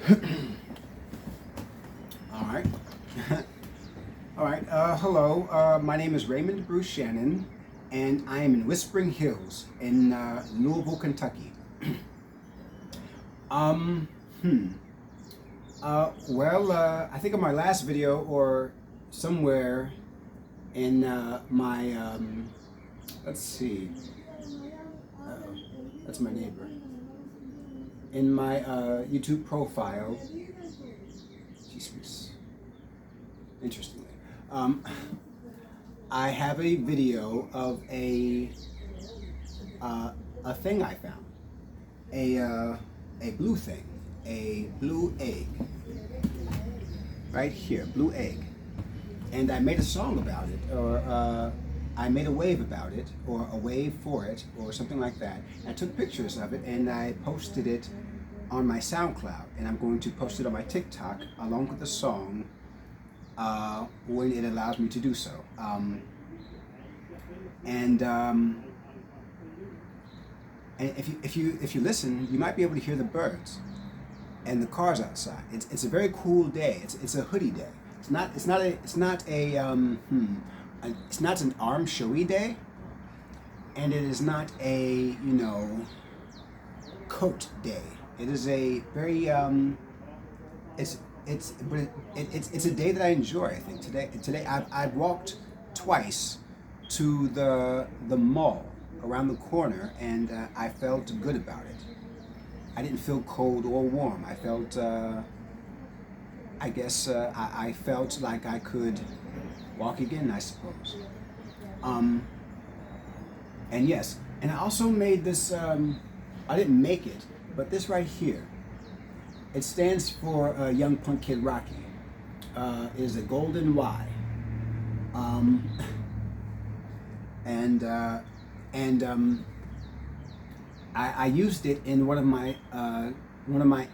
All right. All right. Hello. My name is Raymond Bruce Shannon, and I am in Whispering Hills in Louisville, Kentucky. um. Hmm. I think in my last video or somewhere in my let's see. Uh-oh, that's my neighbor. In my YouTube profile, she speaks interestingly. Um, I have a video of a thing I found, a blue thing, a blue egg, right here, blue egg, and I made a song about it, or I made a wave about it, or a wave for it, or something like that. I took pictures of it and I posted it on my SoundCloud, and I'm going to post it on my TikTok along with the song when it allows me to do so. And if you listen, you might be able to hear the birds and the cars outside. It's a very cool day. It's a hoodie day. It's not an arm showy day, and it is not a coat day. It is a very it's a day that I enjoy. I think today I've walked twice to the mall around the corner, and I felt good about it. I didn't feel cold or warm. I felt I felt like I could walk again, I suppose. And yes, and I also made this. I didn't make it, but this right here. It stands for Young Punk Kid Rocky. Is a golden Y. Um, and I used it in one of my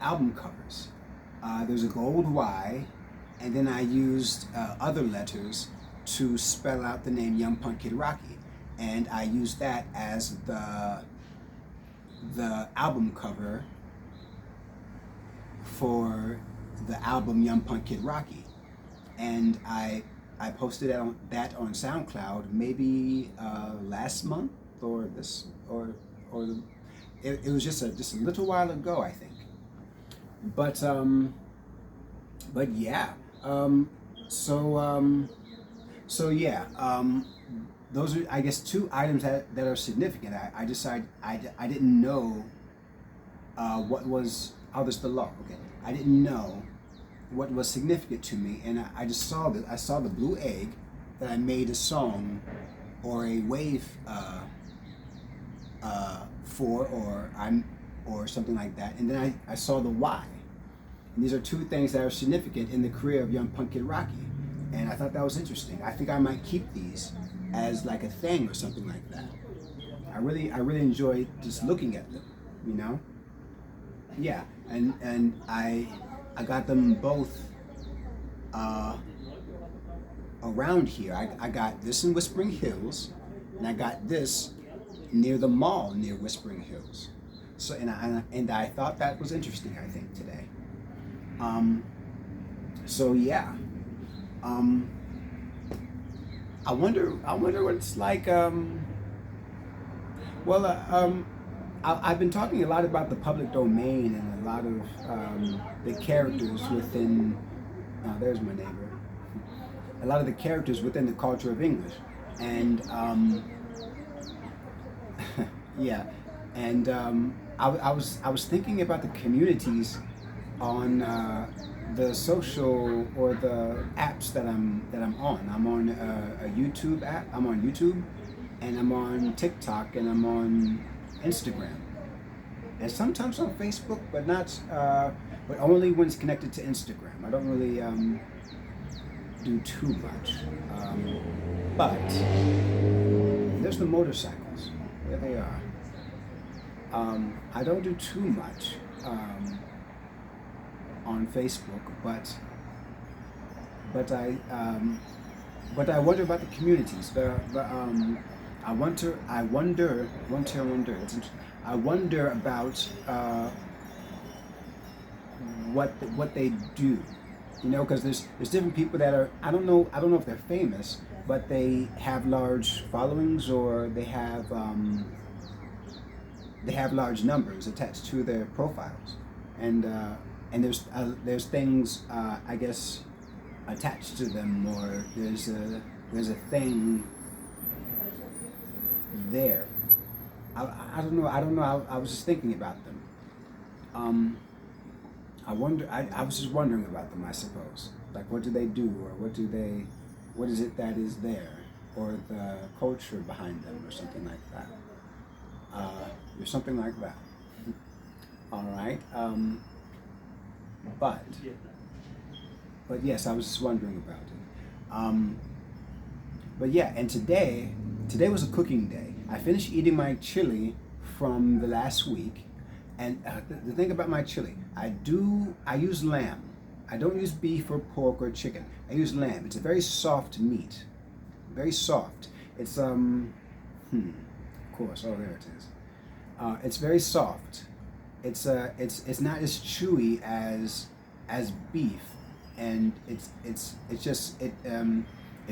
album covers. There's a gold Y, and then I used other letters to spell out the name Young Punk Kid Rocky, and I used that as the album cover for the album Young Punk Kid Rocky, and I posted that on SoundCloud maybe last month or this or it was just a little while ago, I think. But yeah. Those are, I guess, two items that are significant. I decided I didn't know what was. Oh, there's the law. Okay, I didn't know what was significant to me, and I just saw that. I saw the blue egg that I made a song or a wave for, or something like that, and then I saw the Y. And these are two things that are significant in the career of Young Punk Kid Rocky, and I thought that was interesting. I think I might keep these as like a thing or something like that. I really enjoy just looking at them, you know. Yeah, and I got them both around here. I got this in Whispering Hills, and I got this near the mall near Whispering Hills. So and I thought that was interesting. I think today. So yeah. I wonder what it's like. I've been talking a lot about the public domain and a lot of the characters within. There's my neighbor. A lot of the characters within the culture of English, and yeah, and I was thinking about the communities on the social or the apps that I'm on. I'm on a YouTube app. I'm on YouTube, and I'm on TikTok, and I'm on Instagram, and sometimes on Facebook, but not, but only when it's connected to Instagram. I don't really do too much. But there's the motorcycles. There they are. I don't do too much on Facebook, but I wonder about the communities. I wonder about what they do, you know, because there's different people that are, I don't know if they're famous, but they have large followings, or they have large numbers attached to their profiles, and there's things, I guess, attached to them, or there's a thing there. I don't know. I was just thinking about them. Um, I wonder. I was just wondering about them. I suppose. Like, what do they do, or what is it that is there, or the culture behind them, or something like that. Or something like that. All right. But but yes, I was just wondering about it. But yeah, and today was a cooking day. I finished eating my chili from the last week, and the thing about my chili, I use lamb. I don't use beef or pork or chicken. I use lamb. It's a very soft meat, very soft. It's of course. Oh, there it is. It's very soft. It's not as chewy as beef, and it's just it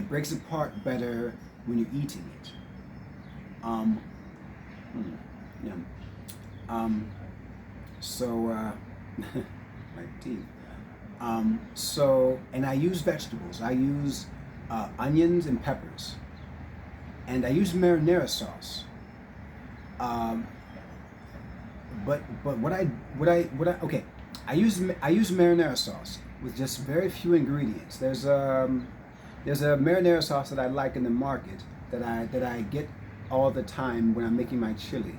breaks apart better when you're eating it. Um, yeah. So my teeth. And I use vegetables. I use onions and peppers, and I use marinara sauce. Um, but okay, I use marinara sauce with just very few ingredients. There's a marinara sauce that I like in the market that I get all the time when I'm making my chili,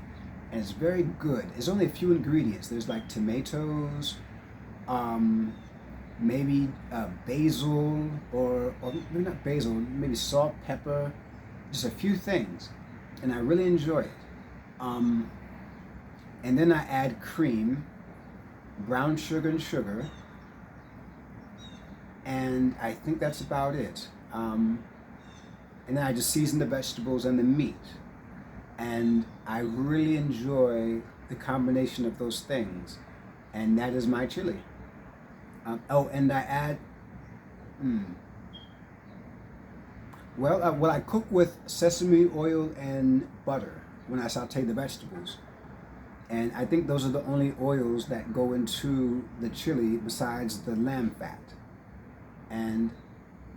and it's very good. It's only a few ingredients. There's like tomatoes, maybe basil, or maybe not basil, maybe salt, pepper, just a few things, and I really enjoy it. Um, and then I add cream, brown sugar, and sugar, and I think that's about it. And then I just season the vegetables and the meat, and I really enjoy the combination of those things, and that is my chili. And I add, mm, well, I cook with sesame oil and butter when I saute the vegetables, and I think those are the only oils that go into the chili besides the lamb fat, and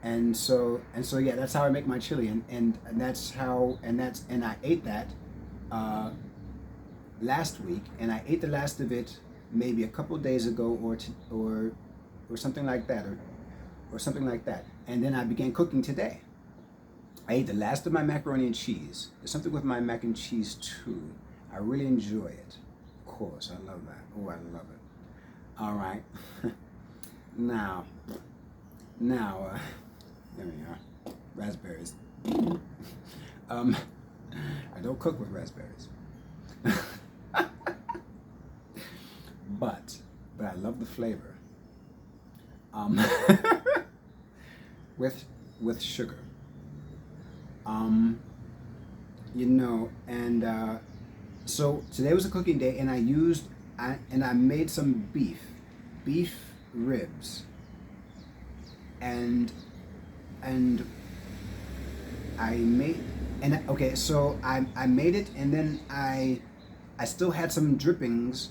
and so yeah, that's how I make my chili, and that's how and I ate that uh, last week, and I ate the last of it maybe a couple days ago, or something like that, or something like that, and then I began cooking today. I ate the last of my macaroni and cheese. There's something with my mac and cheese too. I really enjoy it. Of course, I love that. Oh, I love it. All right. now, now, there we are. Raspberries. um, I don't cook with raspberries, but I love the flavor. Um, with sugar. Um, and so today was a cooking day, and I made some beef ribs, and and I made and okay, so I made it, and then I still had some drippings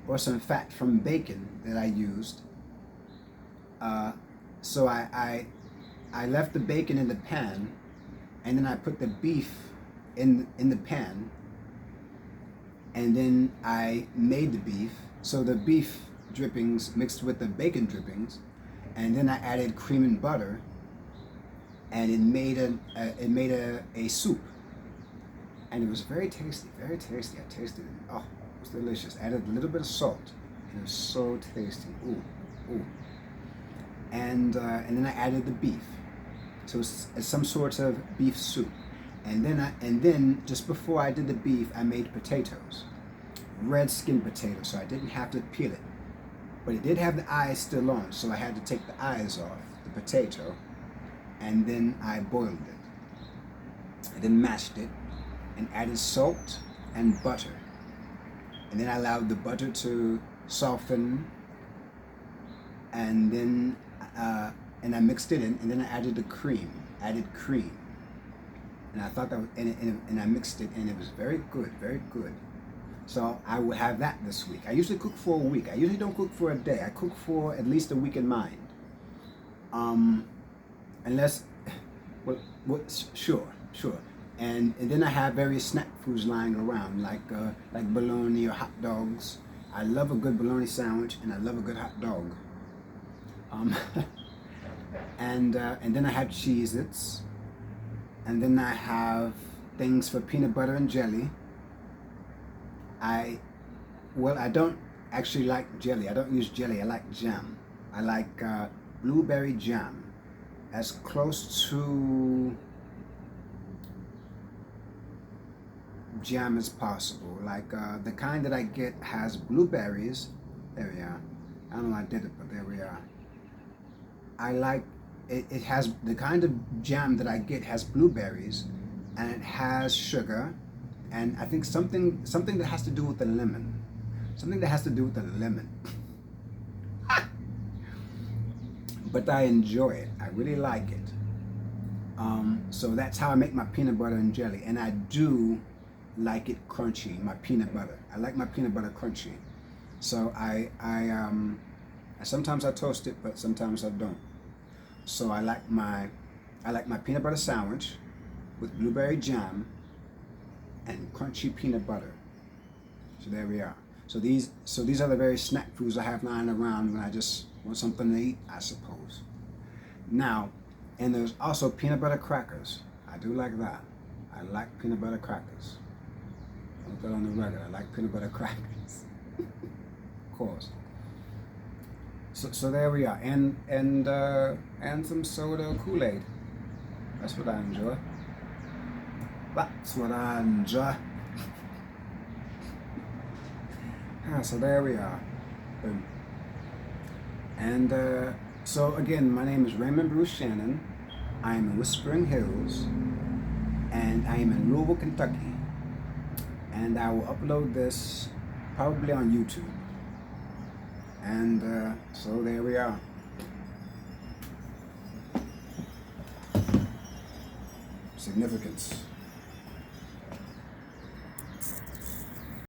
or some fat from bacon that I used. Uh, so I left the bacon in the pan, and then I put the beef in the pan, and then I made the beef. So the beef drippings mixed with the bacon drippings, and then I added cream and butter, and it made a soup, and it was very tasty, very tasty. I tasted it. Oh, it was delicious. Added a little bit of salt, and it was so tasty. Ooh, ooh. And then I added the beef. So it's some sort of beef soup. And then just before I did the beef, I made potatoes, red skin potatoes, so I didn't have to peel it. But it did have the eyes still on, so I had to take the eyes off the potato, and then I boiled it. I then mashed it and added salt and butter. And then I allowed the butter to soften and then and I mixed it in, and then I added the cream. Added cream, and I thought that, and I mixed it, and it was very good, very good. So I will have that this week. I usually cook for a week. I usually don't cook for a day. I cook for at least a week in mind. Unless, well, sure. And then I have various snack foods lying around, like bologna or hot dogs. I love a good bologna sandwich, and I love a good hot dog. Um, and then I have Cheez-Its, and then I have things for peanut butter and jelly. I don't actually like jelly. I don't use jelly. I like jam. I like blueberry jam, as close to jam as possible. Like the kind that I get has blueberries. There we are. I don't know how I did it, but there we are. I like it. It has the kind of jam that I get has blueberries, and it has sugar, and I think something that has to do with the lemon. Something that has to do with the lemon. But I enjoy it. I really like it. So that's how I make my peanut butter and jelly, and I do like it crunchy. My peanut butter. I like my peanut butter crunchy. So sometimes I toast it, but sometimes I don't. So I like my peanut butter sandwich with blueberry jam and crunchy peanut butter. So there we are. So these are the various snack foods I have lying around when I just want something to eat, I suppose. Now, and there's also peanut butter crackers. I do like that. I like peanut butter crackers. I'll put that on the record. I like peanut butter crackers. Of course. So there we are, and some soda, Kool-Aid. That's what I enjoy. That's what I enjoy. So there we are. Boom. And so again, my name is Raymond Bruce Shannon. I am in Whispering Hills, and I am in Louisville, Kentucky. And I will upload this probably on YouTube. And so there we are. Significance.